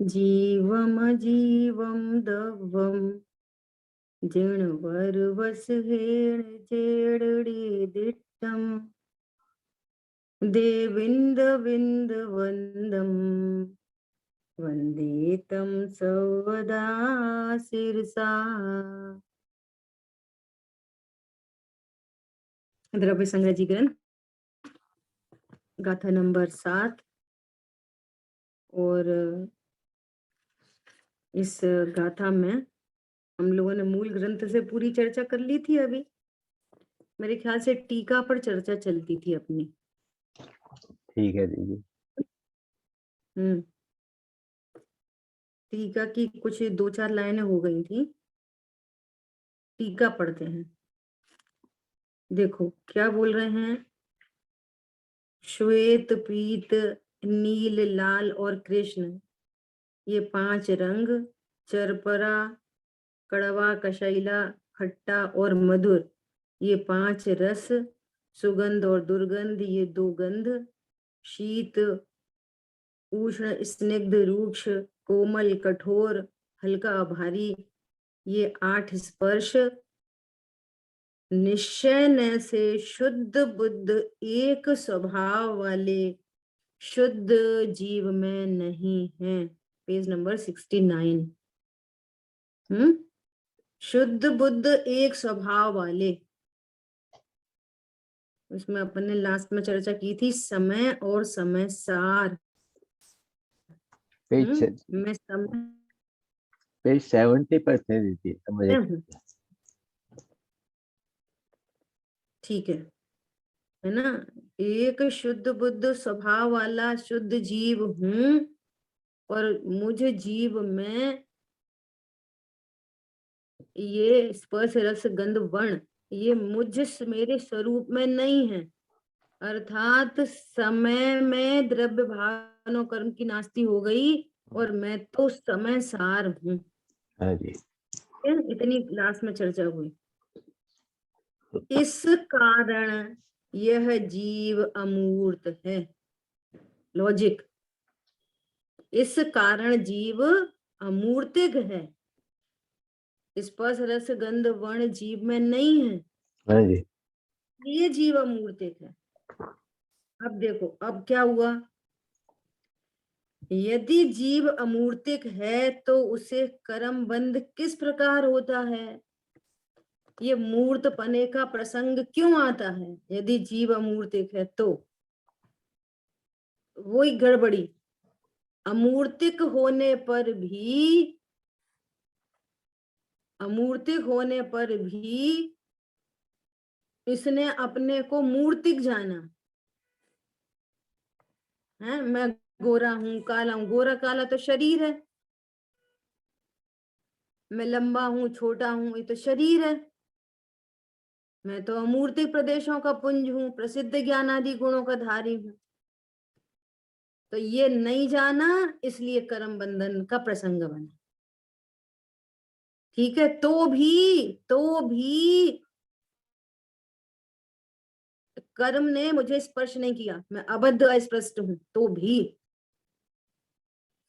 जीवमजीवं दवं जिणवरवसहेण चेडडीदिट्टम् देविन्दविन्दवन्दं वन्दे तं सर्वदा शिरसा। द्रव्य संग्रह जी ग्रंथ गाथा नंबर 7। और इस गाथा में हम लोगों ने मूल ग्रंथ से पूरी चर्चा कर ली थी। अभी मेरे ख्याल से टीका पर चर्चा चलती थी अपनी। ठीक है दीदी। टीका की कुछ 2-4 लाइनें हो गई थी। टीका पढ़ते हैं। देखो क्या बोल रहे हैं। श्वेत, पीत, नील, लाल और कृष्ण, ये 5 रंग, चरपरा, कड़वा, कशैला, खट्टा और मधुर, ये 5 रस, सुगंध और दुर्गंध, ये 2 गंध, शीत, उष्ण, स्निग्ध, रूक्ष, कोमल, कठोर, हल्का, भारी, ये 8 स्पर्श, निश्चय न से शुद्ध बुद्ध एक स्वभाव वाले शुद्ध जीव में नहीं है। Page number 69। शुद्ध बुद्ध एक स्वभाव वाले, उसमें अपन ने लास्ट में चर्चा की थी समय और समय सार। पेज मैं समय पेज 70 पर थे दीदी, तो मुझे ठीक है ना। एक शुद्ध बुद्ध स्वभाव वाला शुद्ध जीव हूं, और मुझ जीव में ये स्पर्श रस गंध वर्ण, ये मुझ मेरे स्वरूप में नहीं है। अर्थात समय में द्रव्य भावना कर्म की नास्ती हो गई, और मैं तो समय सार हूँ। इतनी क्लास में चर्चा हुई। इस कारण यह जीव अमूर्त है। लॉजिक, इस कारण जीव अमूर्तिक है। स्पर्श रस गंध वर्ण जीव में नहीं है, ये जीव अमूर्तिक है। अब देखो अब क्या हुआ। यदि जीव अमूर्तिक है तो उसे कर्म बंध किस प्रकार होता है। ये मूर्त पने का प्रसंग क्यों आता है। यदि जीव अमूर्तिक है तो वही गड़बड़ी। अमूर्तिक होने पर भी इसने अपने को मूर्तिक जाना है। मैं गोरा हूं, काला हूं। गोरा काला तो शरीर है। मैं लंबा हूं, छोटा हूं, ये तो शरीर है। मैं तो अमूर्तिक प्रदेशों का पुंज हूं, प्रसिद्ध ज्ञान आदि गुणों का धारी हूं। तो ये नहीं जाना, इसलिए कर्म बंधन का प्रसंग बना। ठीक है। तो भी कर्म ने मुझे स्पर्श नहीं किया, मैं अबद्ध अस्पष्ट हूं, तो भी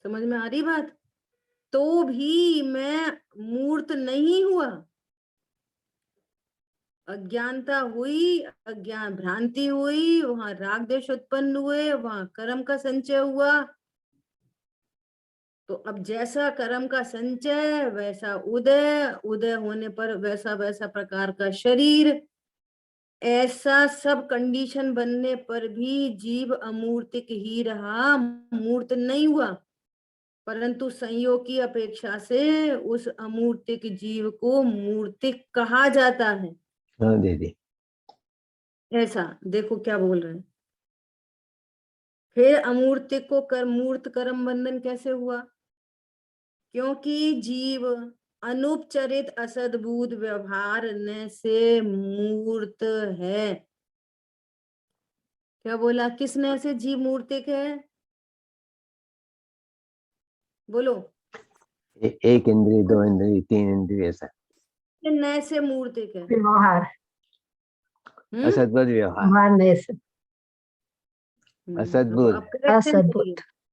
समझ में आ रही बात। तो भी मैं मूर्त नहीं हुआ। अज्ञानता हुई, अज्ञान भ्रांति हुई, वहां राग देश उत्पन्न हुए, वहां कर्म का संचय हुआ। तो अब जैसा कर्म का संचय वैसा उदय, उदय होने पर वैसा वैसा प्रकार का शरीर। ऐसा सब कंडीशन बनने पर भी जीव अमूर्तिक ही रहा, मूर्त नहीं हुआ। परंतु संयोग की अपेक्षा से उस अमूर्तिक जीव को मूर्तिक कहा जाता है। हाँ दीदी। ऐसा देखो क्या बोल रहे हैं। फिर अमूर्तिक को मूर्त कर्म बंधन कैसे हुआ। क्योंकि जीव अनुपचरित असद्भुत व्यवहार ने से मूर्त है। क्या बोला, किसने से जीव मूर्तिक है। बोलो। एक इंद्रिय, 2 इंद्रिय, 3 इंद्रिय, ऐसा नए से मूर्तिक है। व्यवहार, असद्भुत व्यवहार, असद्भुत,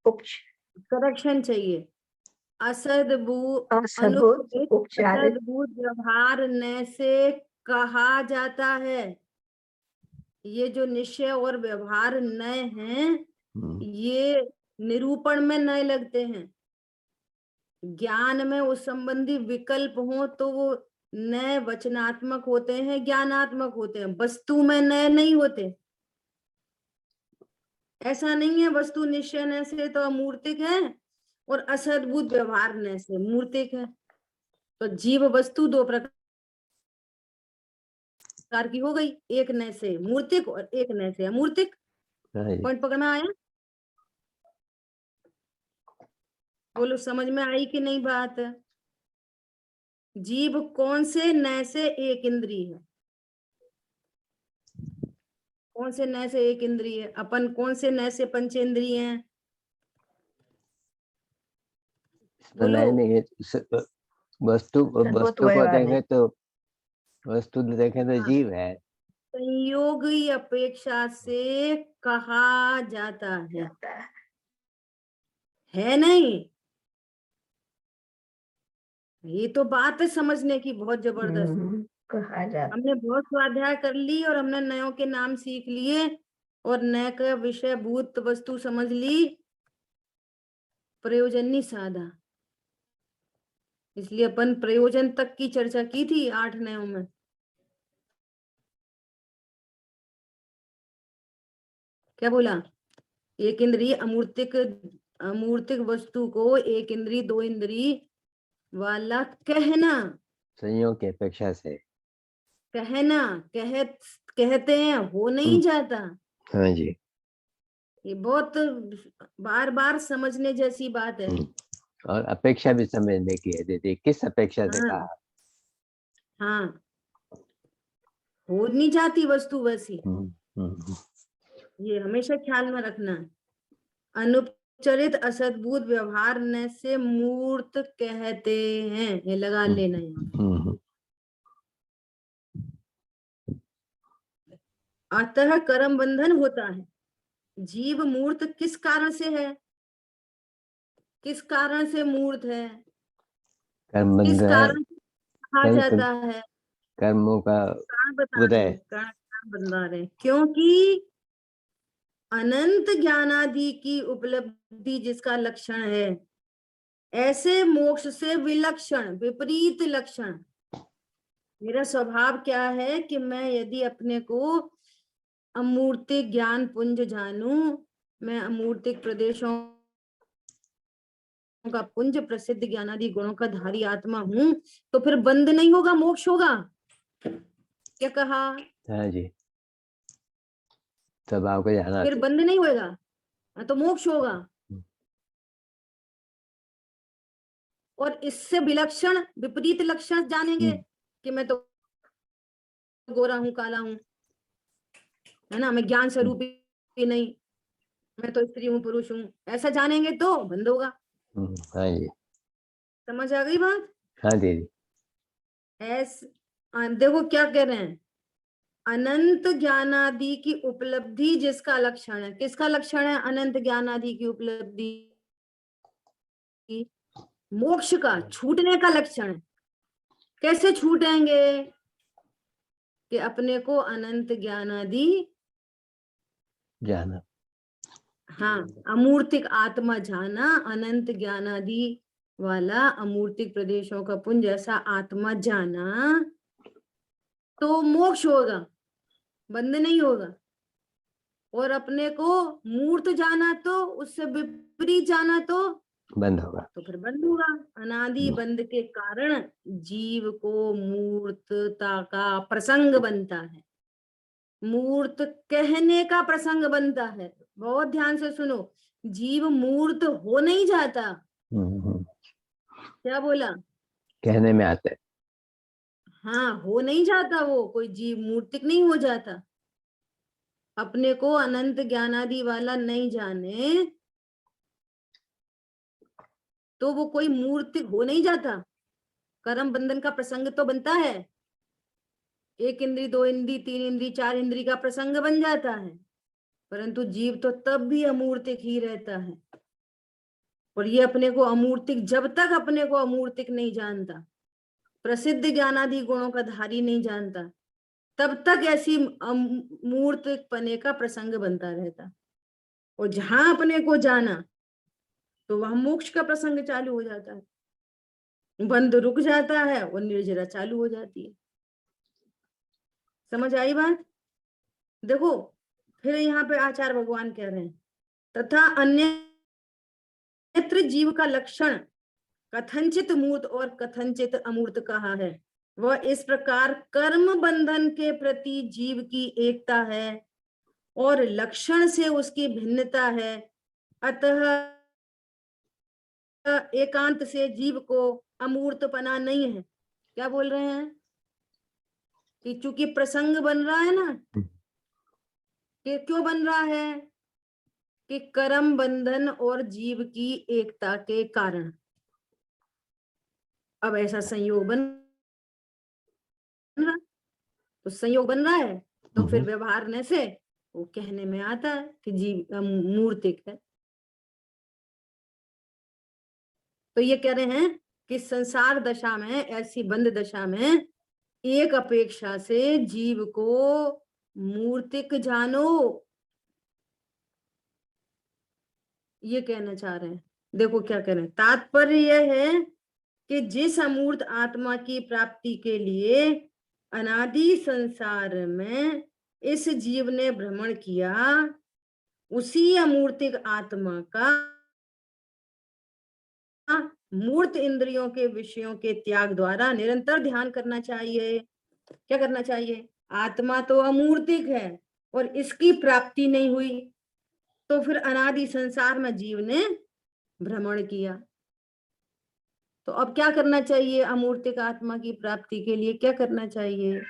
अब करेक्शन चाहिए। असद्भूत असद्भुत अनुचित उपचारित असद्भूत व्यवहार न से कहा जाता है। ये जो निश्चय और व्यवहार नए हैं, ये निरूपण में नए लगते हैं। ज्ञान में उस संबंधी विकल्प हो तो वो नए वचनात्मक होते हैं, ज्ञानात्मक होते हैं, वस्तु में नए नहीं होते। ऐसा नहीं है वस्तु निश्चय न से तो अमूर्तिक है और असद्भुत व्यवहार न से मूर्तिक है। तो जीव वस्तु दो प्रकार की हो गई, एक न से मूर्तिक और एक न से अमूर्तिक। हाँ जी। पॉइंट पकड़ना आया? बोलो समझ में आई कि नहीं बात? जीव कौन से न से एक इंद्रिय है? कौन से न से एक इंद्रिय है? अपन कौन से न से पंचेंद्रिय हैं? बोलो। नहीं, वस्तु को देखें तो हाँ, जीव है। संयोगी अपेक्षा से कहा जाता है नहीं? ये तो बात है समझने की बहुत जबरदस्त। कहा जाता। हमने बहुत स्वाध्याय कर ली और हमने नयों के नाम सीख लिए और नए का विषय भूत वस्तु समझ ली, प्रयोजन नहीं साधा। इसलिए अपन प्रयोजन तक की चर्चा की थी 8 नयों में। क्या बोला? एक इंद्रिय अमूर्तिक वस्तु को एक इंद्रिय दो इंद्रिय वाला कहना, संयोग की अपेक्षा से कहते हैं, हो नहीं जाता। हाँ जी। ये बहुत बार बार समझने जैसी बात है। और अपेक्षा भी समझने की है दीदी, किस अपेक्षा से हाँ कहा? हाँ, हो नहीं जाती वस्तु वैसी, ये हमेशा ख्याल में रखना। अनुपचरित असद्भुत व्यवहार न से मूर्त कहते हैं, ये लगा लेना है। अतः कर्म बंधन होता है। जीव मूर्त किस कारण से है? किस कारण से मूर्त है? किस कारण से कहा जाता है? कर्मों का कारण बता रहे हैं, कारण बता रहे हैं। क्योंकि अनंत ज्ञानादि की उपलब्धि जिसका लक्षण है, ऐसे मोक्ष से विलक्षण विपरीत लक्षण। मेरा स्वभाव क्या है कि मैं यदि अपने को अमूर्तिक ज्ञान पुंज जानूं, मैं अमूर्तिक प्रदेशों का पुंज प्रसिद्ध ज्ञानादि गुणों का धारी आत्मा हूं, तो फिर बंध नहीं होगा, मोक्ष होगा। क्या कहा? हाँ जी, स्वभाव को जाना फिर बंध नहीं होगा तो मोक्ष होगा। और इससे विलक्षण विपरीत लक्षण जानेंगे कि मैं तो गोरा हूं, काला हूं, है ना, मैं ज्ञान स्वरूप ही नहीं, मैं तो स्त्री हूं, पुरुष हूं, ऐसा जानेंगे तो बंद होगा। हाँ जी, समझ आ गई बात? हाँ दीदी। देखो क्या कह रहे हैं, अनंत ज्ञानादि की उपलब्धि जिसका लक्षण है, किसका लक्षण है? अनंत ज्ञानादि की उपलब्धि, मोक्ष का, छूटने का लक्षण है। कैसे छूटेंगे? कि अपने को अनंत ज्ञानादि जाना, हाँ, अमूर्तिक आत्मा जाना, अनंत ज्ञानादि वाला अमूर्तिक प्रदेशों का पुंज ऐसा आत्मा जाना, तो मोक्ष होगा, बंध नहीं होगा। और अपने को मूर्त जाना तो उससे विपरीत जाना तो बंद होगा, तो फिर बंध होगा। अनादि बंध के कारण जीव को मूर्तता का प्रसंग बनता है, मूर्त कहने का प्रसंग बनता है। बहुत ध्यान से सुनो, जीव मूर्त हो नहीं जाता। क्या बोला? कहने में आता है। हाँ, हो नहीं जाता, वो कोई जीव मूर्तिक नहीं हो जाता। अपने को अनंत ज्ञानादि वाला नहीं जाने तो वो कोई मूर्तिक हो नहीं जाता। कर्म बंधन का प्रसंग तो बनता है, एक इंद्री, दो इंद्री, तीन इंद्री, चार इंद्री का प्रसंग बन जाता है, परंतु जीव तो तब भी अमूर्तिक ही रहता है। और ये अपने को अमूर्तिक, जब तक अपने को अमूर्तिक नहीं जानता, प्रसिद्ध ज्ञानादि गुणों का धारी नहीं जानता, तब तक ऐसी मूर्तिक पने का प्रसंग बनता रहता। और जहां अपने को जाना तो वहां मोक्ष का प्रसंग चालू हो जाता है, बंद रुक जाता है और निर्जरा चालू हो जाती है। समझ आई बात? देखो फिर यहाँ पे आचार्य भगवान कह रहे हैं, तथा अन्यत्र जीव का लक्षण कथनचित मूर्त और कथनचित अमूर्त कहा है। वह इस प्रकार कर्म बंधन के प्रति जीव की एकता है और लक्षण से उसकी भिन्नता है। अतः एकांत से जीव को अमूर्तपना नहीं है। क्या बोल रहे हैं कि चूंकि प्रसंग बन रहा है ना, कि क्यों बन रहा है कि कर्म बंधन और जीव की एकता के कारण। अब ऐसा संयोग बन रहा, तो संयोग बन रहा है तो फिर व्यवहारने से वो कहने में आता है कि जीव मूर्तिक है। तो ये कह रहे हैं कि संसार दशा में, ऐसी बंद दशा में एक अपेक्षा से जीव को मूर्तिक जानो, ये कहना चाह रहे हैं। देखो क्या कह रहे हैं, तात्पर्य यह है कि जिस अमूर्त आत्मा की प्राप्ति के लिए अनादि संसार में इस जीव ने भ्रमण किया, उसी अमूर्तिक आत्मा का मूर्त इंद्रियों के विषयों के त्याग द्वारा निरंतर ध्यान करना चाहिए। क्या करना चाहिए? आत्मा तो अमूर्तिक है और इसकी प्राप्ति नहीं हुई, तो फिर अनादि संसार में जीव ने भ्रमण किया। तो अब क्या करना चाहिए? अमूर्तिक आत्मा की प्राप्ति के लिए क्या करना चाहिए?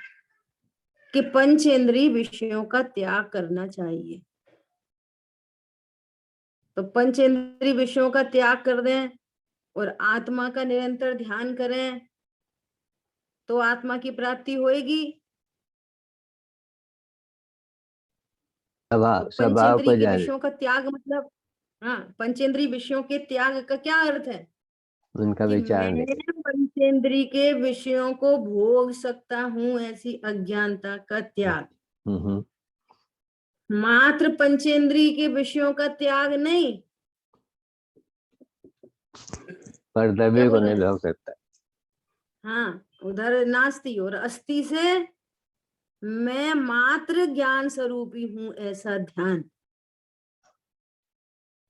कि पंचेंद्रिय विषयों का त्याग करना चाहिए। तो पंचेंद्रिय विषयों का त्याग कर दें और आत्मा का निरंतर ध्यान करें तो आत्मा की प्राप्ति होएगी। स्वभाव को पंचेंद्रिय के जान, विषयों का त्याग मतलब, हाँ, पंचेंद्रिय विषयों के त्याग का क्या अर्थ है? उनका कि विचार मैं नहीं। पंचेंद्रिय के विषयों को भोग सकता हूँ, ऐसी अज्ञानता का त्याग। मात्र पंचेंद्रिय के विषयों का त्याग नहीं, कर्तव्य को नहीं रोक सकता। हाँ, उधर नास्ति और अस्ति से मैं मात्र ज्ञान स्वरूपी हूं, ऐसा ध्यान।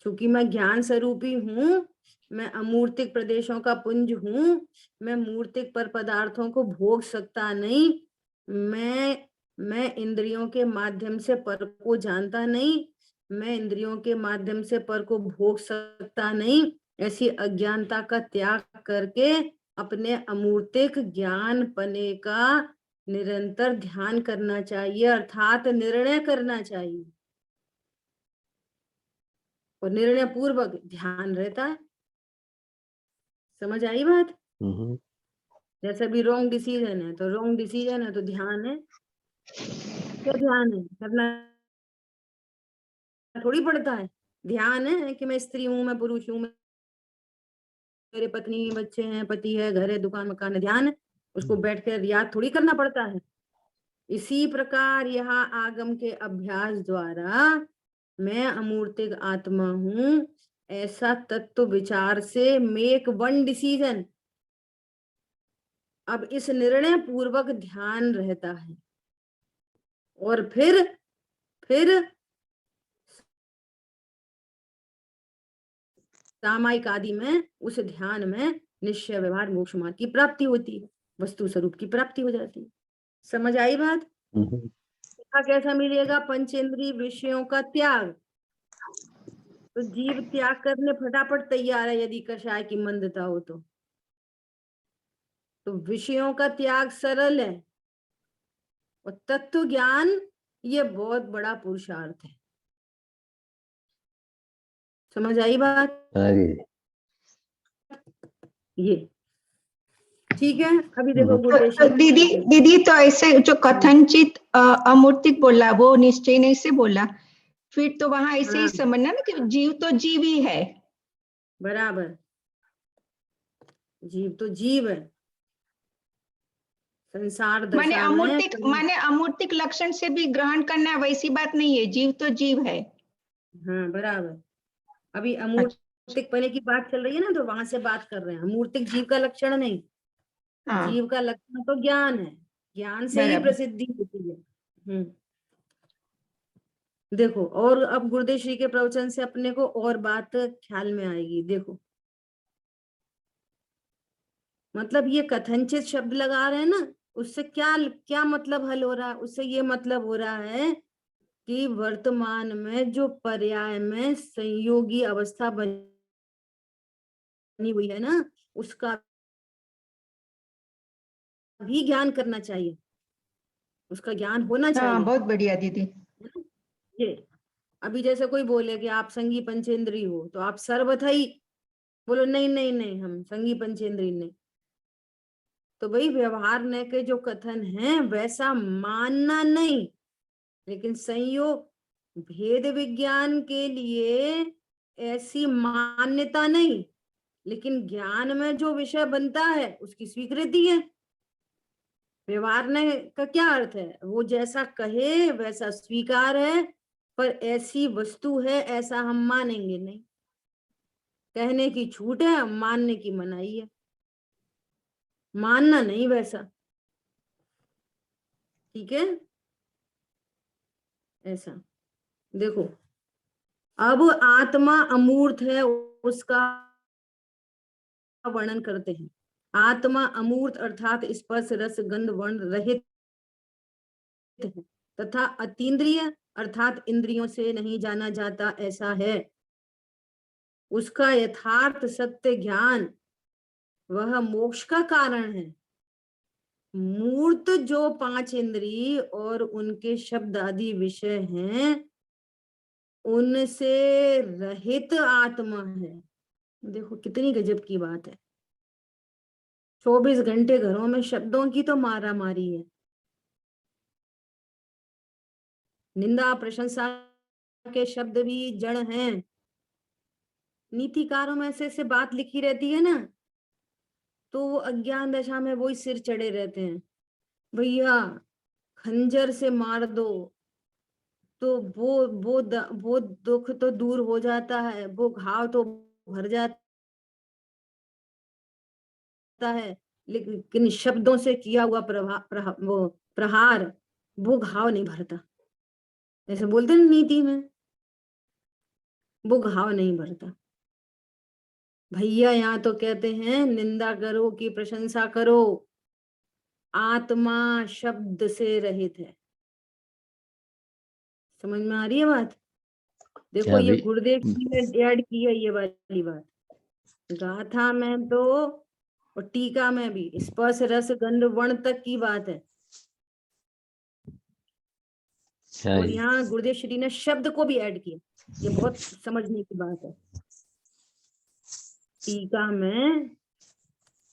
क्योंकि मैं ज्ञान स्वरूपी हूं, मैं अमूर्तिक प्रदेशों का पुंज हूं, मैं मूर्तिक पर पदार्थों को भोग सकता नहीं, मैं इंद्रियों के माध्यम से पर को जानता नहीं, मैं इंद्रियों के माध्यम से पर को भोग सकता नहीं, ऐसी अज्ञानता का त्याग करके अपने अमूर्तिक ज्ञान पने का निरंतर ध्यान करना चाहिए, अर्थात निर्णय करना चाहिए। और निर्णय पूर्वक ध्यान रहता है। समझ आई बात? जैसे भी रॉन्ग डिसीजन है तो रॉन्ग डिसीजन है तो ध्यान है। क्या ध्यान है? करना थोड़ी पड़ता है। ध्यान है कि मैं स्त्री हूं, मैं पुरुष हूं, मेरे पत्नी बच्चे हैं, पति है, घर है, दुकान मकान है, ध्यान है। उसको बैठ कर याद थोड़ी करना पड़ता है। इसी प्रकार यहाँ आगम के अभ्यास द्वारा मैं अमूर्तिक आत्मा हूं, ऐसा तत्व विचार से मेक वन डिसीजन। अब इस निर्णय पूर्वक ध्यान रहता है और फिर सामायिक आदि में उस ध्यान में निश्चय व्यवहार मोक्ष मार्ग की प्राप्ति होती है, वस्तु स्वरूप की प्राप्ति हो जाती है। समझ आई बात? कैसा मिलेगा? पंचेंद्रिय विषयों का त्याग। तो जीव त्याग करने फटाफट तैयार है यदि कषाय की मंदता हो तो विषयों का त्याग सरल है और तत्व ज्ञान ये बहुत बड़ा पुरुषार्थ है। समझ आई बात? ये ठीक है। अभी देखो गुड्डेश्वर दीदी तो ऐसे जो कथनचित अमूर्तिक बोला वो निश्चय नहीं से बोला, फिर तो वहां ऐसे ही समझना ना कि जीव तो जीव ही है, बराबर, जीव तो जीव है, संसार दशा में माने अमूर्तिक लक्षण से भी ग्रहण करना है, वैसी बात नहीं है, जीव तो जीव है। हाँ बराबर, अभी अमूर्तिक पने की बात चल रही है ना, तो वहां से बात कर रहे हैं। अमूर्तिक जीव का लक्षण नहीं, हाँ जीव का लक्षण तो ज्ञान है, ज्ञान से ही बराबर। प्रसिद्धि होती है। देखो, और अब गुरुदेव श्री के प्रवचन से अपने को और बात ख्याल में आएगी। देखो, मतलब ये कथनचित शब्द लगा रहे हैं ना, उससे क्या क्या मतलब हल हो रहा है? उससे ये मतलब हो रहा है कि वर्तमान में जो पर्याय में संयोगी अवस्था बनी हुई है ना, उसका भी ज्ञान करना चाहिए, उसका ज्ञान होना हाँ चाहिए। बहुत बढ़िया दीदी। ये अभी जैसे कोई बोले कि आप संगी पंचेंद्री हो, तो आप सर्वथा ही बोलो नहीं नहीं नहीं, हम संगी पंचेंद्री नहीं। तो भाई व्यवहार ने के जो कथन है वैसा मानना नहीं, लेकिन संयोग भेद विज्ञान के लिए ऐसी मान्यता नहीं, लेकिन ज्ञान में जो विषय बनता है उसकी स्वीकृति है। व्यवहार ने का क्या अर्थ है? वो जैसा कहे वैसा स्वीकार है, पर ऐसी वस्तु है ऐसा हम मानेंगे नहीं। कहने की छूट है, मानने की मनाही है, मानना नहीं वैसा। ठीक है, ऐसा देखो, अब आत्मा अमूर्त है उसका वर्णन करते हैं। आत्मा अमूर्त अर्थात स्पर्श रस गंध वर्ण रहित है, तथा अतीन्द्रिय अर्थात इंद्रियों से नहीं जाना जाता ऐसा है। उसका यथार्थ सत्य ज्ञान वह मोक्ष का कारण है। मूर्त जो पांच इंद्रिय और उनके शब्द आदि विषय हैं, उनसे रहित आत्मा है। देखो कितनी गजब की बात है। 24 घंटे घरों में शब्दों की तो मारा मारी है, निंदा प्रशंसा के शब्द भी जड़ हैं। नीतिकारों में ऐसे बात लिखी रहती है ना, तो वो अज्ञान दशा में वही सिर चढ़े रहते हैं, भैया खंजर से मार दो तो वो दुख तो दूर हो जाता है, वो घाव तो भर जाता है, लेकिन शब्दों से किया हुआ वो प्रहार वो घाव नहीं भरता। ऐसे बोलते हैं नीति में, वो घाव नहीं भरता। भैया यहाँ तो कहते हैं निंदा करो कि प्रशंसा करो, आत्मा शब्द से रहित है। समझ में आ रही है बात? देखो ये गुरुदेव जी ने ऐड की है ये वाली बात, गाथा में तो और टीका में भी स्पर्श रस गंध वर्ण तक की बात है, और यहाँ गुरुदेव श्री ने शब्द को भी ऐड किया। ये बहुत समझने की बात है। टीका में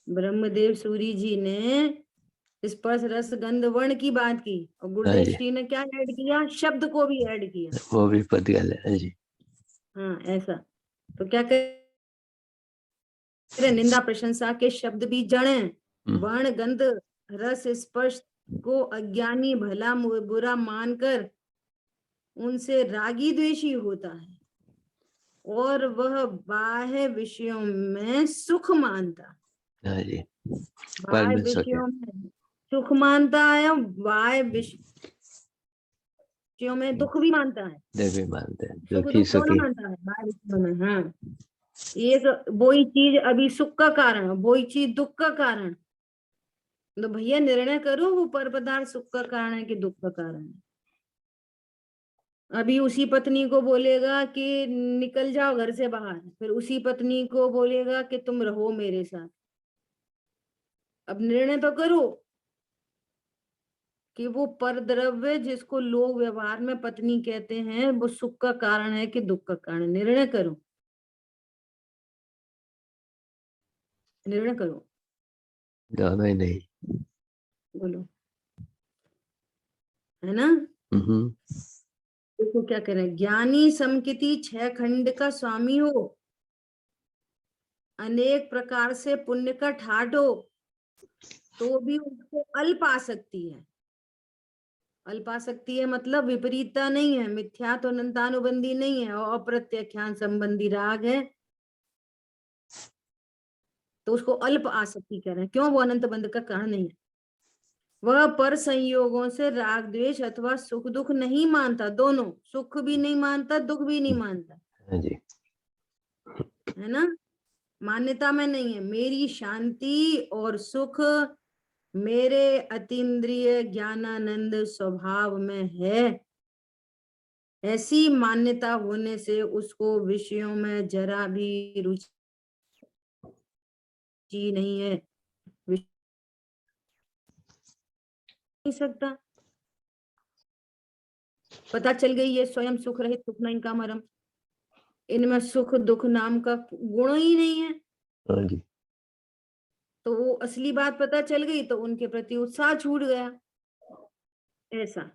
ब्रह्मदेव सूरी जी ने स्पर्श रस गंध वर्ण की बात की, और गुरुदेव श्री ने क्या ऐड किया? शब्द को भी ऐड किया, वो भी पदगल है जी। हाँ ऐसा। तो क्या कह निंदा प्रशंसा के शब्द भी जड़ हैं, वर्ण गंध रस स्पर्श को अज्ञानी भला बुरा मानकर उनसे रागी द्वेषी होता है, और वह बाह्य विषयों में सुख मानता, बाह्य विषयों में सुख मानता है, बाह्य विषयों में दुख भी मानता है, भी मानते हैं, सुख दुख दोनों मानता है बाह्य विषयों में। हाँ, एक वही चीज अभी सुख का कारण, वही चीज दुख का कारण। तो भैया निर्णय करो, वो पर पदार्थ सुख का कारण है कि दुख का कारण है। अभी उसी पत्नी को बोलेगा कि निकल जाओ घर से बाहर, फिर उसी पत्नी को बोलेगा कि तुम रहो मेरे साथ। अब निर्णय तो करो कि वो पर द्रव्य जिसको लोग व्यवहार में पत्नी कहते हैं, वो सुख का कारण है कि दुख का कारण। निर्णय करो, निर्णय करो। दोनों ही नहीं, बोलो, है ना? देखो क्या कह रहे हैं, ज्ञानी समकिति 6 खंड का स्वामी हो, अनेक प्रकार से पुण्य का ठाट हो तो भी उसको अल्प आसक्ति है। अल्प आसक्ति है मतलब विपरीतता नहीं है, मिथ्या तो अनंतानुबंधी नहीं है और अप्रत्याख्यान संबंधी राग है, तो उसको अल्प आसक्ति कह रहे हैं। क्यों? वो अनंत बंध का कारण नहीं है। वह पर संयोगों से राग द्वेष अथवा सुख दुख नहीं मानता, दोनों, सुख भी नहीं मानता, दुख भी नहीं मानता, हाँ जी। है ना। मान्यता में नहीं है। मेरी शांति और सुख मेरे अतीन्द्रिय ज्ञानानंद स्वभाव में है, ऐसी मान्यता होने से उसको विषयों में जरा भी रुचि नहीं है, नहीं सकता। पता चल गई ये स्वयं सुख रहित सुख नहीं का मरम, इनमें सुख दुख नाम का गुण ही नहीं है। हाँ जी। तो वो असली बात पता चल गई तो उनके प्रति उत्साह छूट गया। ऐसा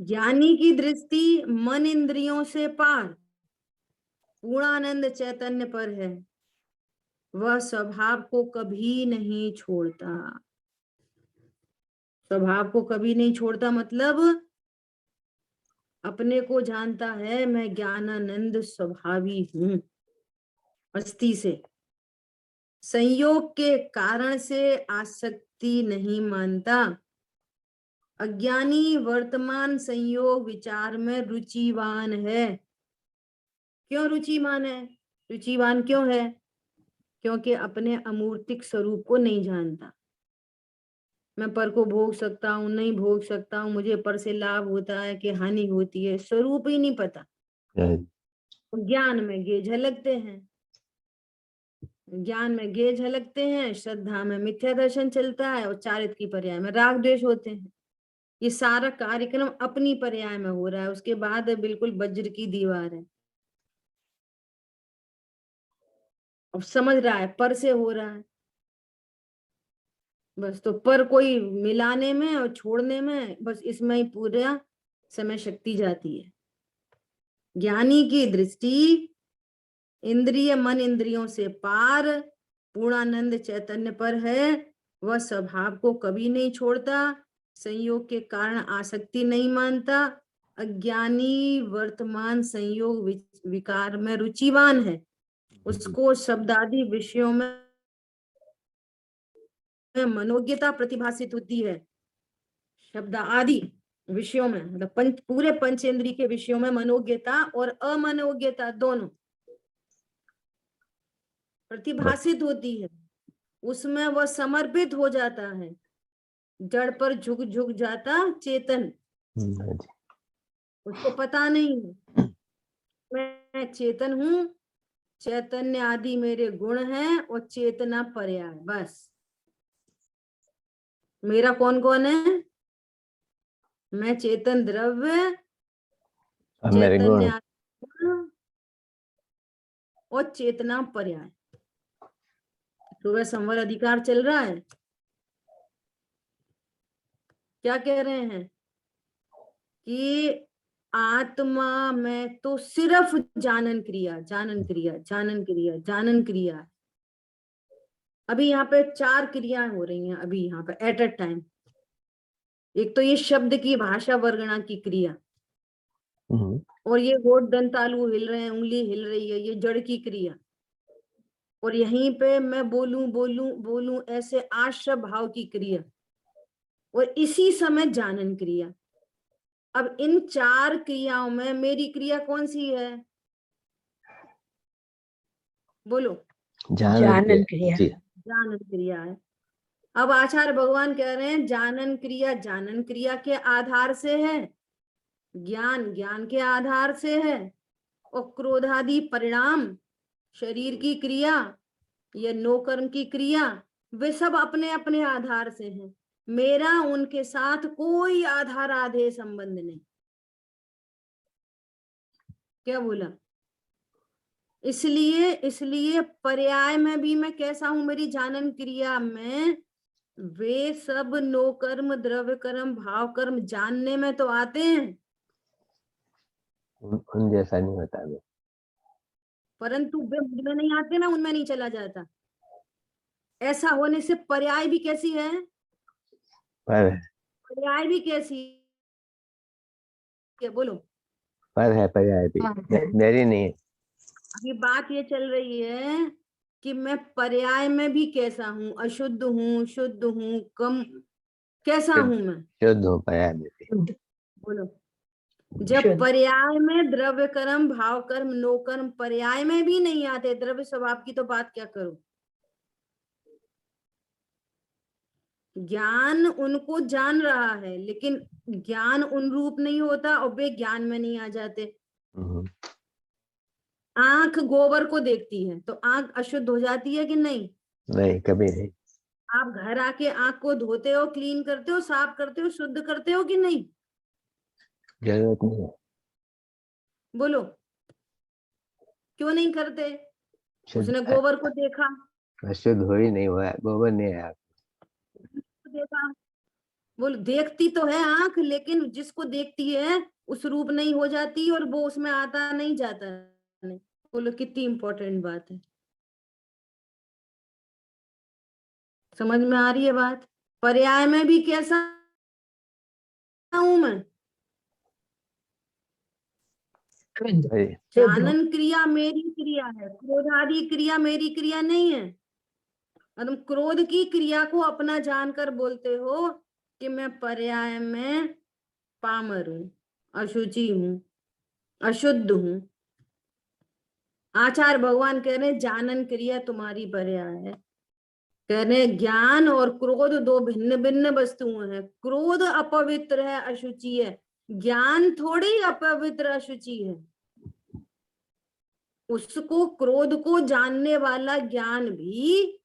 ज्ञानी की दृष्टि मन इंद्रियों से पार पूर्णानंद चैतन्य पर है, वह स्वभाव को कभी नहीं छोड़ता। स्वभाव को कभी नहीं छोड़ता मतलब अपने को जानता है, मैं ज्ञानानंद स्वभावी हूं। अस्थि से संयोग के कारण से आसक्ति नहीं मानता। अज्ञानी वर्तमान संयोग विचार में रुचिवान है। क्यों रुचिवान है? रुचिवान क्यों है? क्योंकि अपने अमूर्तिक स्वरूप को नहीं जानता। मैं पर को भोग सकता हूँ, नहीं भोग सकता हूँ, मुझे पर से लाभ होता है कि हानि होती है, स्वरूप ही नहीं पता। हाँ जी। ज्ञान में गे झलकते हैं, ज्ञान में गे झलकते हैं, श्रद्धा में मिथ्या दर्शन चलता है और चारित्र की पर्याय में राग द्वेष होते हैं। ये सारा कार्यक्रम अपनी पर्याय में हो रहा है, उसके बाद बिल्कुल वज्र की दीवार है। अब समझ रहा है पर से हो रहा है बस, तो पर कोई मिलाने में और छोड़ने में बस इसमें ही पूरा समय शक्ति जाती है। ज्ञानी की दृष्टि इंद्रिय मन इंद्रियों से पार पूर्णानंद चैतन्य पर है, वह स्वभाव को कभी नहीं छोड़ता, संयोग के कारण आसक्ति नहीं मानता। अज्ञानी वर्तमान संयोग विकार में रुचिवान है, उसको शब्दादि विषयों में मनोज्ञता प्रतिभासित होती है। शब्द आदि विषयों में मतलब पूरे पंचेंद्रिय के विषयों में मनोज्ञता और अमनोज्ञता दोनों प्रतिभासित होती है। उसमें वह समर्पित हो जाता है, जड़ पर झुक झुक जाता चेतन। हाँ जी। उसको पता नहीं है मैं चेतन हूं, चैतन्य आदि मेरे गुण हैं और चेतना पर्याय, बस। मेरा कौन कौन है? मैं चेतन द्रव्य, अब मेरे गुण। चैतन्य आदि और चेतना पर्याय। तो वह संवर अधिकार चल रहा है। क्या कह रहे हैं कि आत्मा में तो सिर्फ जानन क्रिया जानन क्रिया जानन क्रिया जानन क्रिया है। अभी यहाँ पे 4 क्रियाएं हो रही हैं अभी यहाँ पे एट अ टाइम। एक तो ये शब्द की भाषा वर्गणा की क्रिया, और ये होठ दंतालु हिल रहे हैं, उंगली हिल रही है, ये जड़ की क्रिया। और यहीं पे मैं बोलूं बोलूं बोलूं ऐसे आश्रय भाव की क्रिया, और इसी समय जानन क्रिया। अब इन 4 क्रियाओं में मेरी क्रिया कौन सी है? बोलो। जानन क्रिया। जी। जानन क्रिया है। अब आचार्य भगवान कह रहे हैं जानन क्रिया के आधार से है, ज्ञान ज्ञान के आधार से है, और क्रोधादि परिणाम शरीर की क्रिया या नो कर्म की क्रिया वे सब अपने अपने आधार से हैं। मेरा उनके साथ कोई आधार आधेय संबंध नहीं। क्या बोला? इसलिए पर्याय में भी मैं कैसा हूं? मेरी जानन क्रिया में वे सब नो कर्म द्रव्य कर्म भाव कर्म जानने में तो आते हैं, उन जैसा नहीं होता मैं। परंतु वे मुझ में नहीं आते, मैं उनमें नहीं चला जाता। ऐसा होने से पर्याय भी कैसी है? पर है, पर्याय भी कैसी है? बोलो। पर है पर्याय भी, मेरी नहीं है। अभी बात ये चल रही है कि मैं पर्याय में भी कैसा हूँ, अशुद्ध हूँ, शुद्ध हूँ, कम, कैसा हूँ मैं? शुद्ध हूँ पर्याय में भी। बोलो। जब पर्याय में द्रव्य कर्म, भाव कर्म, नो कर्म पर्याय में भी नहीं आते, द्रव्य स्वभाव की तो बात क्या करूं। ज्ञान उनको जान रहा है, लेकिन ज्ञान उन रूप नहीं होता और वे ज्ञान में नहीं आ जाते। आंख गोबर को देखती है तो आंख अशुद्ध हो जाती है कि नहीं? नहीं, कभी नहीं। आप घर आके आंख को धोते हो, क्लीन करते हो, साफ करते हो, शुद्ध करते हो कि नहीं? जरूरत नहीं है। बोलो, क्यों नहीं करते? उसने शुद्ध, गोबर को देखा, शुद्ध हो ही नहीं हुआ है, गोबर नहीं आया। देखा, बोलो, देखती तो है आंख, लेकिन जिसको देखती है उस रूप नहीं हो जाती और वो उसमें आता नहीं जाता नहीं। बोलो, कितनी इंपॉर्टेंट बात है। समझ में आ रही है बात? पर्याय में भी कैसा हूं मैं? जानन क्रिया मेरी क्रिया है, क्रोधादि क्रिया मेरी क्रिया नहीं है। और तुम क्रोध की क्रिया को अपना जानकर बोलते हो कि मैं पर्याय में पामर हूं, अशुचि हूं, अशुद्ध हूं। आचार्य भगवान कह रहे जानन क्रिया तुम्हारी पर्याय है। कह रहे ज्ञान और क्रोध दो भिन्न भिन्न वस्तुएं हैं। क्रोध अपवित्र है, अशुचि है। ज्ञान थोड़ी अपवित्र अशुचि है। उसको, क्रोध को जानने वाला ज्ञान भी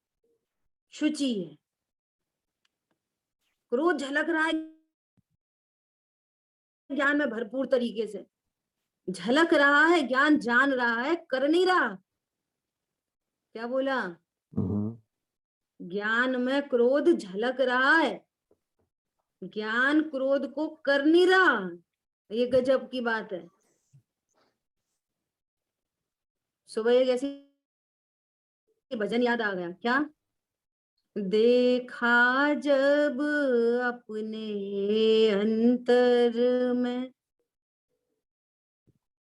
शुचि है। क्रोध झलक रहा है ज्ञान में भरपूर तरीके से, झलक रहा है, ज्ञान जान रहा है, कर नहीं रहा। क्या बोला? ज्ञान में क्रोध झलक रहा है, ज्ञान क्रोध को कर नहीं रहा। ये गजब की बात है। सुबह एक ऐसी भजन याद आ गया। क्या? देखा जब अपने अंतर में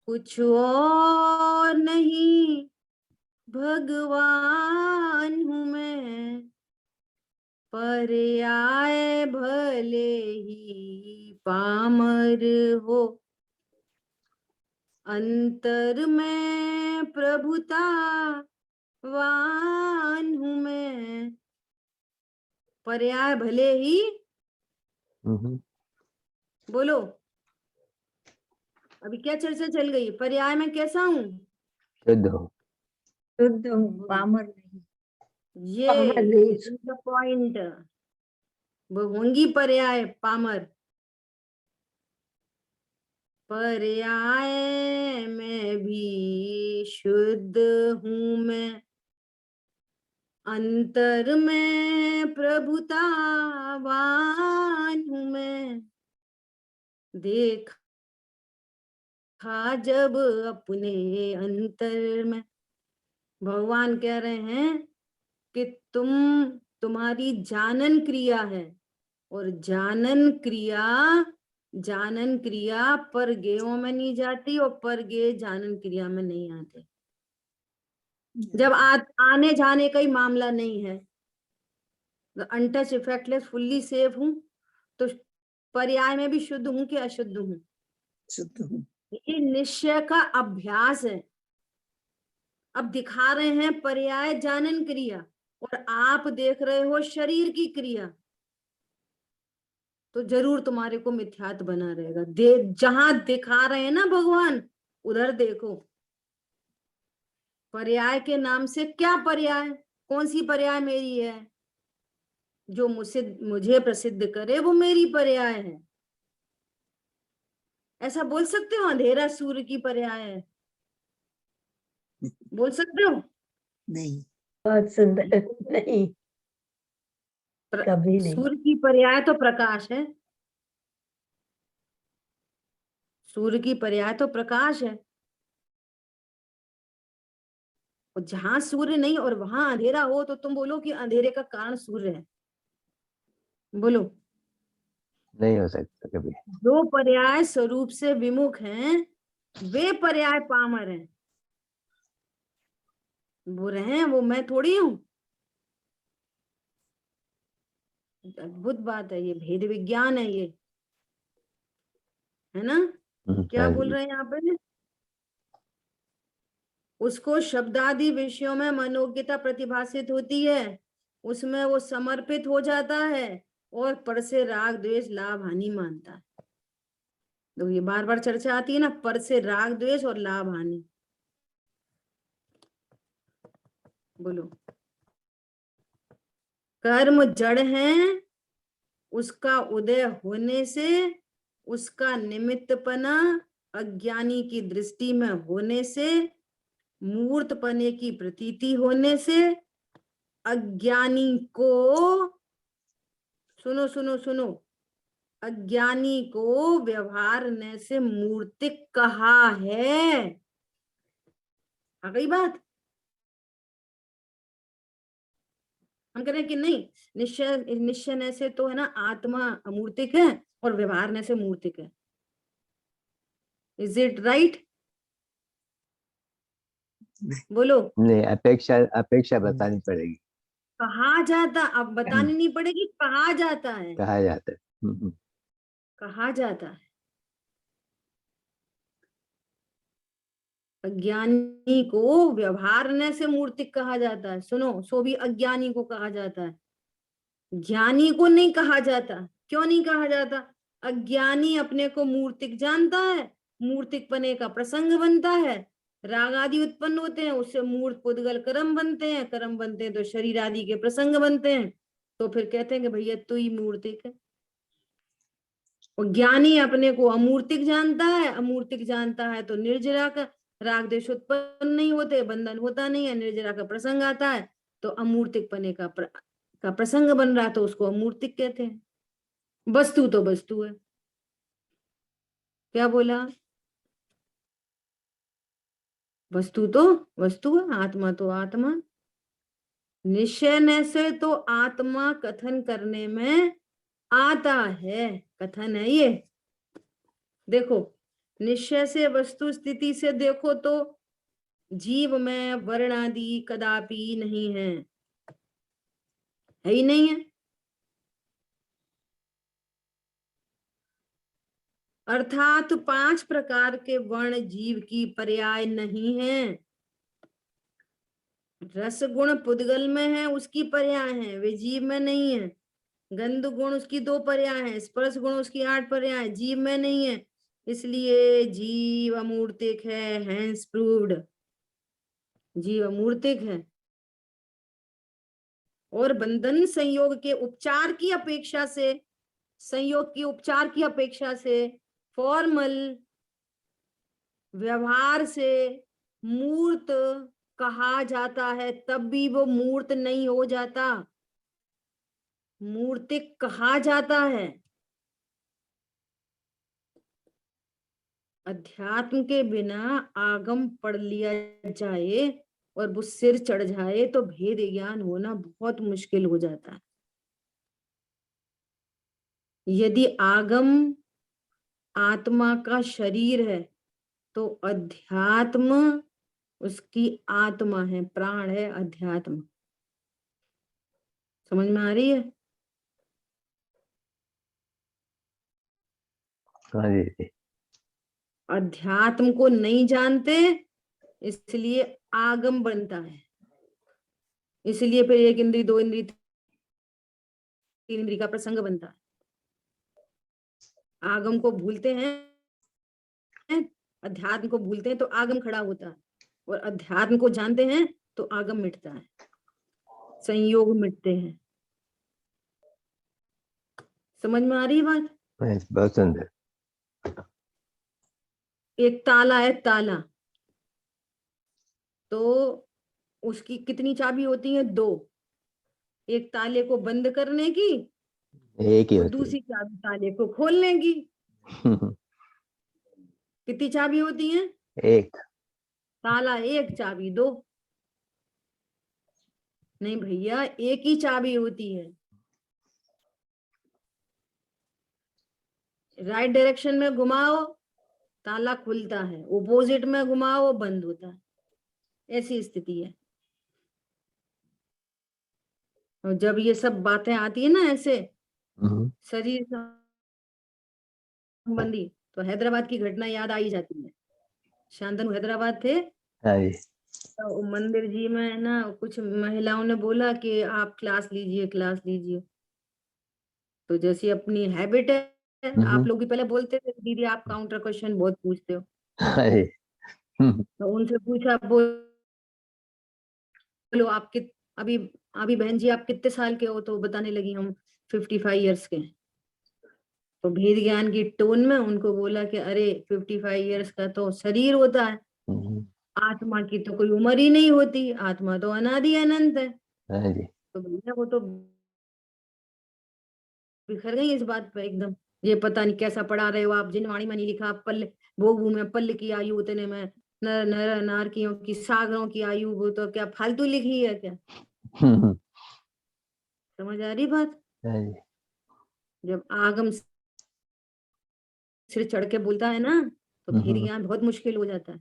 कुछ और नहीं, भगवान हूं मैं, पर्याय भले ही पामर हो, अंतर में प्रभुता वान हूं मैं। पर्याय भले ही, बोलो, अभी क्या चर्चा चल गई? पर्याय में कैसा हूं? शुद्ध हूँ। शुद्ध हूँ, पामर नहीं। ये पॉइंट। वो होंगी पर्याय पामर। पर्याय में भी शुद्ध हूं मैं, अंतर में प्रभुतावान हूं मैं। देखा जब अपने अंतर में, भगवान कह रहे हैं कि तुम्हारी जानन क्रिया है, और जानन क्रिया पर गेयों में नहीं जाती और पर गे जानन क्रिया में नहीं आते। जब आने जाने का ही मामला नहीं है, अनटच, इफेक्टलेस, फुल्ली सेफ हूं, तो पर्याय में भी शुद्ध हूं कि अशुद्ध हूं? शुद्ध हूँ। ये निश्चय का अभ्यास है। अब दिखा रहे हैं पर्याय जानन क्रिया और आप देख रहे हो शरीर की क्रिया, तो जरूर तुम्हारे को मिथ्यात्व बना रहेगा। जहां दिखा रहे हैं ना भगवान, उधर देखो। पर्याय के नाम से क्या पर्याय, कौन सी पर्याय मेरी है? जो मुझे प्रसिद्ध करे वो मेरी पर्याय है। ऐसा बोल सकते हो अंधेरा सूर्य की पर्याय है? बोल सकते हो? नहीं, बहुत सुंदर। नहीं, कभी नहीं। सूर्य की पर्याय तो प्रकाश है। सूर्य की पर्याय तो प्रकाश है। और जहां सूर्य नहीं और वहां अंधेरा हो तो तुम बोलो कि अंधेरे का कारण सूर्य है, बोलो। नहीं हो सकता कभी। जो पर्याय स्वरूप से विमुख हैं वे पर्याय पामर हैं, बुरे हैं, वो मैं थोड़ी हूं। अद्भुत बात है ये, भेद विज्ञान है ये, है ना। क्या हाँ बोल जी। रहे हैं यहाँ पे? उसको शब्दादि विषयों में मनोज्ञता प्रतिभासित होती है, उसमें वो समर्पित हो जाता है और पर से राग द्वेष लाभ हानि मानता है। तो ये बार बार चर्चा आती है ना, पर से राग द्वेष और लाभ हानि। बोलो। कर्म जड़ है, उसका उदय होने से, उसका निमित्तपना अज्ञानी की दृष्टि में होने से, मूर्तपने की प्रतीति होने से, अज्ञानी को, सुनो सुनो सुनो, अज्ञानी को व्यवहारने से मूर्तिक कहा है। आ गई बात? हम कह रहे हैं कि नहीं, निश्चय से तो है ना आत्मा अमूर्तिक है और व्यवहारने से मूर्तिक है। Is it right? बोलो। नहीं, अपेक्षा अपेक्षा बतानी पड़ेगी। कहा जाता, अब बतानी नहीं पड़ेगी, कहा जाता है, कहा जाता है। कहा जाता है। अज्ञानी को व्यवहारने से मूर्तिक कहा जाता है। सुनो, सो भी अज्ञानी को कहा जाता है, ज्ञानी को नहीं कहा जाता। क्यों नहीं कहा जाता? अज्ञानी अपने को मूर्तिक जानता है, मूर्तिक पने का प्रसंग बनता है, राग आदि उत्पन्न होते हैं, उससे मूर्त पुद्गल कर्म बनते हैं, कर्म बनते हैं तो शरीर आदि के प्रसंग बनते हैं। तो फिर कहते हैं कि भैया तू ही मूर्तिक है। और ज्ञानी अपने को अमूर्तिक जानता है, अमूर्तिक जानता है तो निर्जरा का राग द्वेष उत्पन्न नहीं होते, बंधन होता नहीं है, निर्जरा का प्रसंग आता है तो अमूर्तिक पने का प्रसंग बन रहा, तो उसको अमूर्तिक कहते हैं। वस्तु तो वस्तु है। क्या बोला? वस्तु तो वस्तु है, आत्मा तो आत्मा। निश्चय से तो आत्मा कथन करने में आता है, कथन है ये। देखो, निश्चय से वस्तु स्थिति से देखो तो जीव में वर्ण आदि कदापि नहीं है ही नहीं है। अर्थात 5 प्रकार के वर्ण जीव की पर्याय नहीं है। रस गुण पुद्गल में है, उसकी पर्याय है, वे जीव में नहीं है। गंध गुण उसकी 2 पर्याय है, स्पर्श गुण उसकी 8 पर्याय, जीव में नहीं है। इसलिए जीव अमूर्तिक है, हैंस प्रूव्ड, जीव अमूर्तिक है। और बंधन संयोग के उपचार की अपेक्षा से, संयोग की उपचार की अपेक्षा से, फॉर्मल व्यवहार से मूर्त कहा जाता है, तब भी वो मूर्त नहीं हो जाता, मूर्तिक कहा जाता है। अध्यात्म के बिना आगम पढ़ लिया जाए और वो सिर चढ़ जाए तो भेद ज्ञान होना बहुत मुश्किल हो जाता है। यदि आगम आत्मा का शरीर है तो अध्यात्म उसकी आत्मा है, प्राण है अध्यात्म। समझ में आ रही है? हाँ जी। अध्यात्म को नहीं जानते इसलिए आगम बनता है, इसलिए फिर 1 इंद्री 2 इंद्री 3 इंद्री का प्रसंग बनता है। आगम को भूलते हैं, अध्यात्म को भूलते हैं तो आगम खड़ा होता है, और अध्यात्म को जानते हैं तो आगम मिटता है, संयोग मिटते हैं। समझ में आ रही है बात? बहुत सुंदर। एक ताला है, ताला, तो उसकी कितनी चाबी होती है? 2। एक ताले को बंद करने की एक ही और होती दूसरी चाबी ताले को खोलने की। है। कितनी चाबी होती है? एक। ताला 1, चाबी 2। नहीं भैया, एक ही चाबी होती है। राइट डायरेक्शन में घुमाओ ताला खुलता है, ऑपोजिट में घुमाओ बंद होता है, ऐसी स्थिति है। और जब ये सब बातें आती है ना ऐसे हम्म, शरीर संबंधी, तो हैदराबाद की घटना याद आई जाती है। शांतनु हैदराबाद थे, हाँ जी। तो मंदिर जी में ना कुछ महिलाओं ने बोला कि आप क्लास लीजिए, क्लास लीजिए। तो जैसी अपनी हैबिट है, आप लोग भी पहले बोलते थे दीदी आप काउंटर क्वेश्चन बहुत पूछते हो, हाँ जी। तो उनसे पूछा, बोलो आप कित अभी अभी बहन जी आप कितने साल के हो? तो बताने लगी हम 55 ईयर्स के हैं। तो भेद ज्ञान की टोन में उनको बोला कि अरे 55 ईयर्स का तो शरीर होता है, हम्म, आत्मा की तो कोई उम्र ही नहीं होती, आत्मा तो अनादि अनंत है। हाँ जी। तो भैया वो तो बिखर गई इस बात पे एकदम। ये पता नहीं कैसा पढ़ा रहे हो आप, जिनवाणी में नहीं लिखा पल्ल भोग में पल्ल की आयु उतने में नर नर नारकियों की सागरों की आयु, वो तो क्या फालतू लिखी है क्या? हम्म, समझ आ रही बात? हाँ जी। जब आगम सिर चढ़ के बोलता है ना, तो भेद ज्ञान बहुत मुश्किल हो जाता है।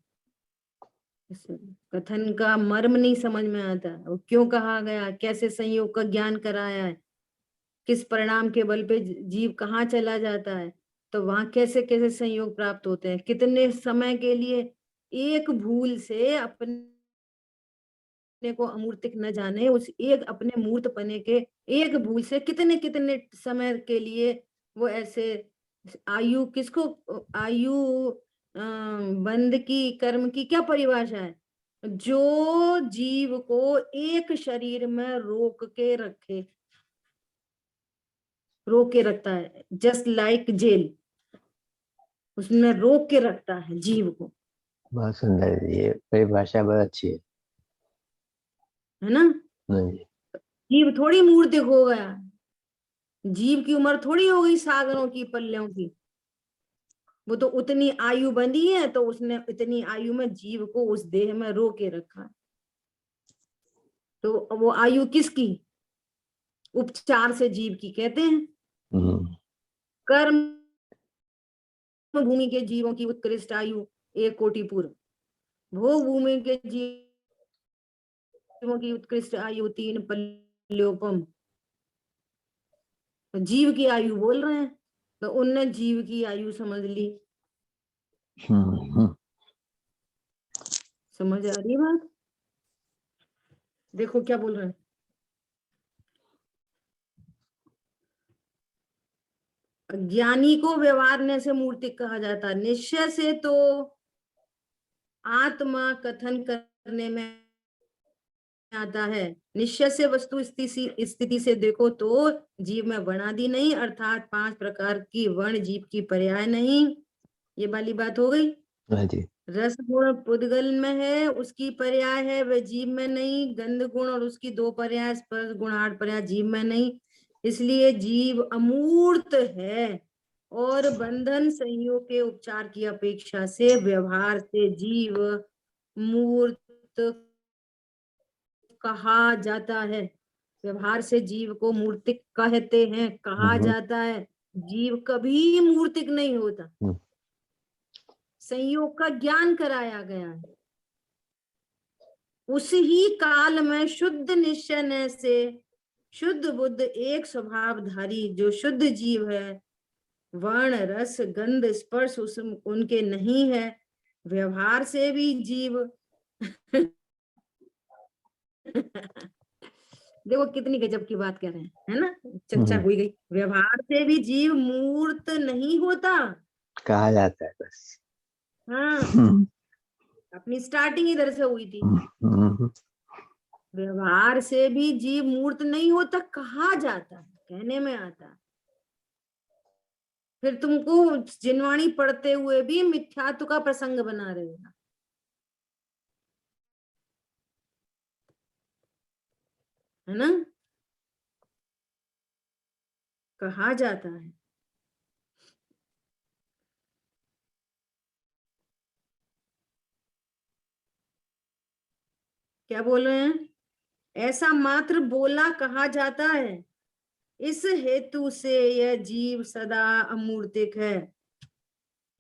इस कथन का मर्म नहीं समझ में आता, वो क्यों कहा गया, कैसे संयोग का ज्ञान कराया है, किस परिणाम के बल पे जीव कहाँ चला जाता है, तो वहां कैसे कैसे संयोग प्राप्त होते हैं, कितने समय के लिए एक भूल से अपने को अमूर्तिक न जाने, उस एक अपने मूर्त पने के एक भूल से कितने कितने समय के लिए वो ऐसे आयु किसको आयु बंध की कर्म की क्या परिभाषा है? जो जीव को एक शरीर में रोक के रखता है, जस्ट लाइक जेल, उसमें रोक के रखता है जीव को, बहुत सुंदर है, ये परिभाषा बहुत अच्छी है। है ना? हाँ जी। जीव थोड़ी मूर्तिक हो गया, जीव की उम्र थोड़ी हो गई सागरों की पल्लियों की, वो तो उतनी आयु बंधी है, तो उसने इतनी आयु में जीव को उस देह में रोके रखा है। तो वो आयु किसकी? उपचार से जीव की कहते हैं। हम्म, कर्म भूमि के जीवों की उत्कृष्ट आयु 1 कोटि पूर्व, भोग भूमि के जीवों की उत्कृष्ट आयु 3 पल्योपम। तो जीव की आयु बोल रहे हैं, तो उनने जीव की आयु समझ ली। हम्म, समझ आ रही बात? देखो क्या बोल रहे हैं, ज्ञानी को व्यवहारने से मूर्तिक कहा जाता है, निश्चय से तो आत्मा कथन करने में आता है। निश्चय से वस्तु स्थिति से देखो तो जीव में वर्णादि नहीं, अर्थात 5 प्रकार की वर्ण जीव की पर्याय नहीं। ये वाली बात हो गई। हाँ जी। रस गुण पुद्गल में है, उसकी पर्याय है, वह जीव में नहीं। गंध गुण और उसकी 2 पर्याय, स्पर्श गुण 8 पर्याय, जीव में नहीं। इसलिए जीव अमूर्त है, और बंधन संयोग के उपचार की अपेक्षा से व्यवहार से जीव मूर्त कहा जाता है। व्यवहार से जीव को मूर्तिक कहते हैं, कहा जाता है। जीव कभी मूर्तिक नहीं होता, संयोग का ज्ञान कराया गया है। उस ही काल में शुद्ध निश्चय से शुद्ध बुद्ध एक स्वभावधारी जो शुद्ध जीव है, वर्ण रस गंध स्पर्श उनके नहीं है। व्यवहार से भी जीव देखो कितनी गजब की बात कर रहे हैं, है ना? चर्चा हुई गई। व्यवहार से भी जीव मूर्त नहीं होता, कहा जाता है बस। हाँ, अपनी स्टार्टिंग इधर से हुई थी। व्यवहार से भी जीव मूर्त नहीं होता, कहा जाता है, कहने में आता है। फिर तुमको जिनवाणी पढ़ते हुए भी मिथ्यात्व का प्रसंग बना रहेगा, है ना? कहा जाता है। क्या बोल रहे हैं? ऐसा मात्र बोला कहा जाता है, इस हेतु से यह जीव सदा अमूर्तिक है।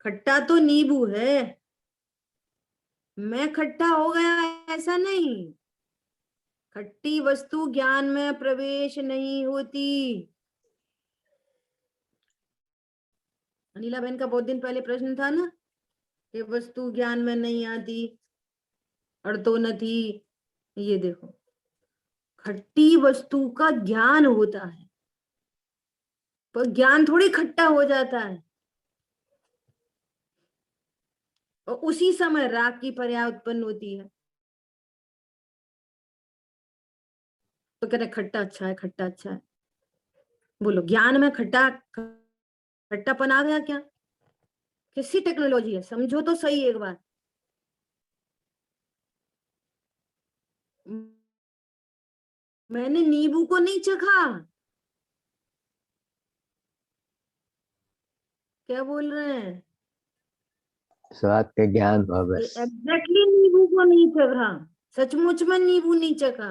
खट्टा तो नींबू है, मैं खट्टा हो गया ऐसा नहीं। खट्टी वस्तु ज्ञान में प्रवेश नहीं होती। अनिला बहन का बहुत दिन पहले प्रश्न था ना कि वस्तु ज्ञान में नहीं आती, अड़तो न थी। ये देखो, खट्टी वस्तु का ज्ञान होता है, पर ज्ञान थोड़ी खट्टा हो जाता है। और उसी समय राग की पर्याय उत्पन्न होती है। तो कह रहे खट्टा अच्छा है, खट्टा अच्छा है। बोलो, ज्ञान में खट्टापन आ गया क्या? किसी टेक्नोलॉजी है, समझो तो सही एक बार। मैंने नींबू को नहीं चखा। क्या बोल रहे हैं? स्वाद का ज्ञान हुआ बस। एग्जैक्टली नींबू को नहीं चखा, सचमुच में नींबू नहीं चखा।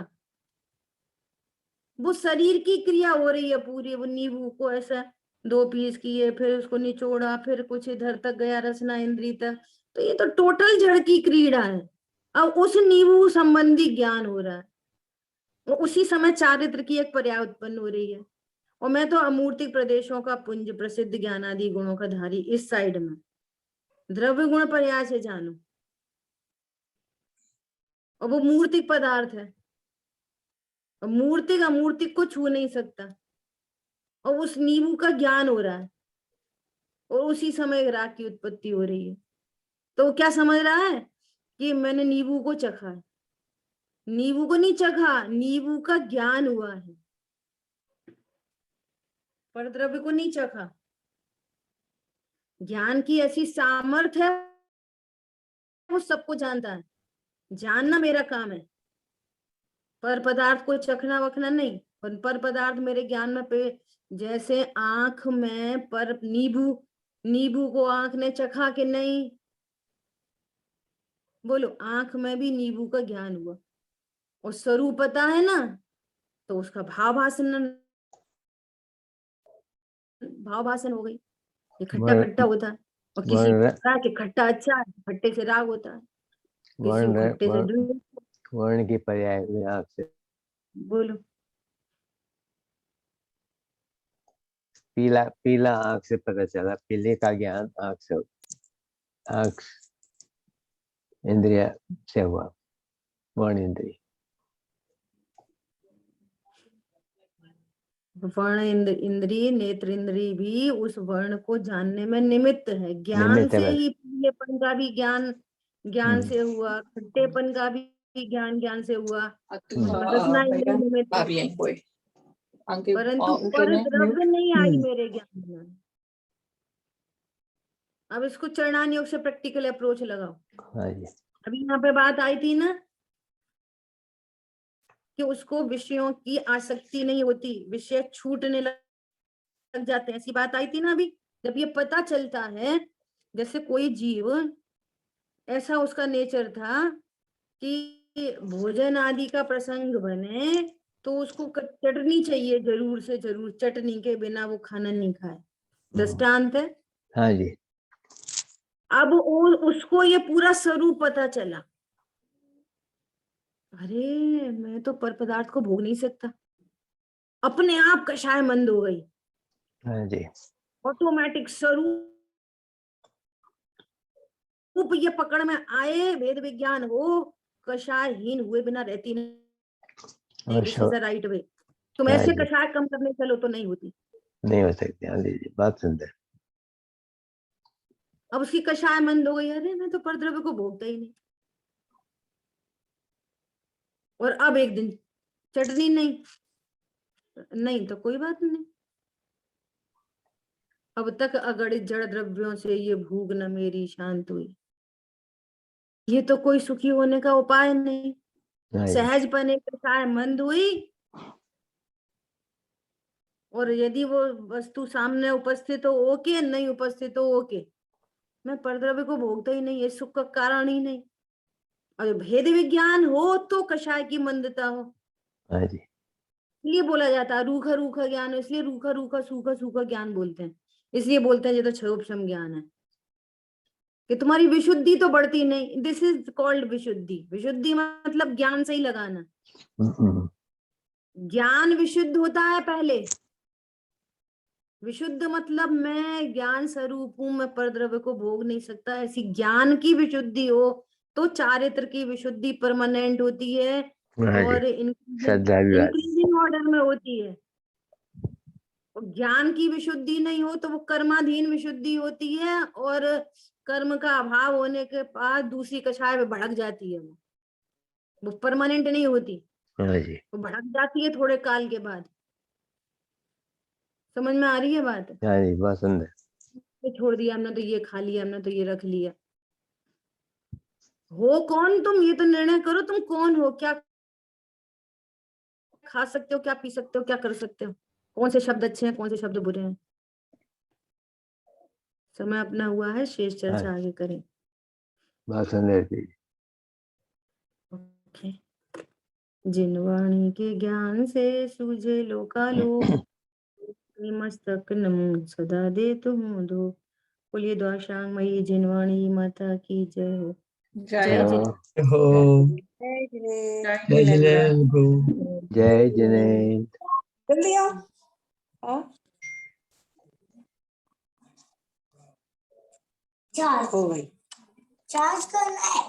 वो शरीर की क्रिया हो रही है पूरी। वो नींबू को ऐसा 2 पीस किए, फिर उसको निचोड़ा, फिर कुछ इधर तक गया रसना इंद्री तक। तो ये तो टोटल जड़ की क्रीड़ा है। अब उस नींबू संबंधी ज्ञान हो रहा है, और उसी समय चारित्र की एक पर्याय उत्पन्न हो रही है। और मैं तो अमूर्तिक प्रदेशों का पुंज, प्रसिद्ध ज्ञान आदि गुणों का धारी, इस साइड में द्रव्य गुण पर्याय से जानो। और वो मूर्तिक पदार्थ है, और मूर्तिक अमूर्तिक को छू नहीं सकता। और उस नींबू का ज्ञान हो रहा है, और उसी समय राग की उत्पत्ति हो रही है। तो वो क्या समझ रहा है कि मैंने नींबू को चखा है। नींबू को नहीं चखा, नींबू का ज्ञान हुआ है, पर द्रव्य को नहीं चखा। ज्ञान की ऐसी सामर्थ्य है, वो सबको जानता है। जानना मेरा काम है, पर पदार्थ को चखना वखना नहीं। पर पदार्थ मेरे ज्ञान में पे, जैसे आंख में पर नींबू को आंख ने चखा कि नहीं? बोलो, आंख में भी नींबू का ज्ञान हुआ, और स्वरूप पता है ना, तो उसका भाव भाषण हो गई। ये खट्टा वर्ण खट्टा होता है, और किसी को वर्ण लगता है कि खट्टा अच्छा है, खट्टे से राग होता है, किसी को वर्ण खट्टे से द्वेष। वर्ण की पर्याय हुई आंख से। बोलो, पीला पीला आंख से पता चला, पीले का ज्ञान आंख से, आंख इंद्रिय से हुआ, वर्ण इंद्रिय। वर्ण इंद्रिय, नेत्र इंद्रिय भी उस वर्ण को जानने में निमित्त है। ज्ञान निमित्त है से बस। ही पीलेपन का भी ज्ञान से हुआ, खट्टेपन का भी ज्ञान से हुआ। रसना इंद्रिय निमित्त है, परंतु पर द्रव्य नहीं आई मेरे ज्ञान में। अब इसको चरणान योग से प्रैक्टिकल अप्रोच लगाओ। हाँ जी। अभी यहाँ पे बात आई थी ना कि उसको विषयों की आसक्ति नहीं होती, विषय छूटने लग जाते हैं, ऐसी बात आई थी ना अभी। जब ये पता चलता है, जैसे कोई जीव, ऐसा उसका नेचर था कि भोजन आदि का प्रसंग बने तो उसको चटनी चाहिए, जरूर से जरूर, चटनी के बिना वो खाना नहीं खाए। दृष्टांत है। हाँ जी। अब उसको ये पूरा स्वरूप पता चला, अरे मैं तो पर पदार्थ को भोग नहीं सकता। अपने आप कषाय मंद हो गई, हाँ जी। ऑटोमेटिक स्वरूप ये पकड़ में आए, वेद विज्ञान हो, कषायहीन हुए बिना रहती नहीं। This is the right way. तुम ऐसे कषाय कम करने चलो तो नहीं होती, नहीं हो सकती। हाँ जी, बात सुंदर। अब उसकी कषाय मंद हो गई, अरे मैं तो परद्रव्य को भोगता ही नहीं। और अब एक दिन चटनी नहीं तो कोई बात नहीं, अब तक अगणित जड़ द्रव्यों से ये भूख न मेरी शांत हुई। ये तो कोई सुखी होने का उपाय नहीं। सहज पने कषाय मंद हुई, और यदि वो वस्तु सामने उपस्थित हो ओके, नहीं उपस्थित हो ओके, मैं परद्रव्य को भोगता ही नहीं, ये सुख का कारण ही नहीं। और भेद विज्ञान हो तो कषाय की मंदता हो, हाँ जी, इसलिए बोला जाता है रूखा रूखा ज्ञान, इसलिए रूखा रूखा सूखा सूखा ज्ञान बोलते हैं, इसलिए बोलते हैं ये तो क्षोभक्षम ज्ञान है कि तुम्हारी विशुद्धि तो बढ़ती नहीं। दिस इज कॉल्ड विशुद्धि। विशुद्धि मतलब ज्ञान से ही लगाना। हम्म, ज्ञान विशुद्ध होता है पहले। विशुद्ध मतलब मैं ज्ञान स्वरूप हूं, मैं परद्रव्य को भोग नहीं सकता, ऐसी ज्ञान की विशुद्धि हो तो चारित्र की विशुद्धि परमानेंट होती है हाँ जी, और श्रद्धा भी बात। इंक्रीजिंग ऑर्डर में होती है। और ज्ञान की विशुद्धि नहीं हो तो वो कर्माधीन विशुद्धि होती है और कर्म का अभाव होने के बाद दूसरी कक्षाएं में भड़क जाती है। वो परमानेंट नहीं होती, हाँ जी, वो भड़क जाती है थोड़े काल के बाद। समझ में आ रही है बात? हाँ जी, बहुत सुंदर। ये छोड़ दिया हमने तो ये खा लिया, हमने तो ये रख लिया। हो कौन तुम, ये तो निर्णय करो तुम कौन हो, क्या खा सकते हो, क्या पी सकते हो, क्या कर सकते हो, कौन से शब्द अच्छे हैं, कौन से शब्द बुरे हैं। समय अपना हुआ है, शेष हाँ, चर्चा आगे करें। बहुत सुंदर चीज। ओके। जिन वाणी के ज्ञान से सूझे लोकालोक, मस्तक नमो सदा दे तुम दो। बोलिए द्वाशांग मई जिनवाणी माता की जय हो। जय हो, जिनेन्द्र। हो जय जिनेन्द्र। जय जिनेन्द्र प्रभु। जय जिनेन्द्र। जल्दी आओ। हाँ? चार्ज हो गई, चार्ज करना है।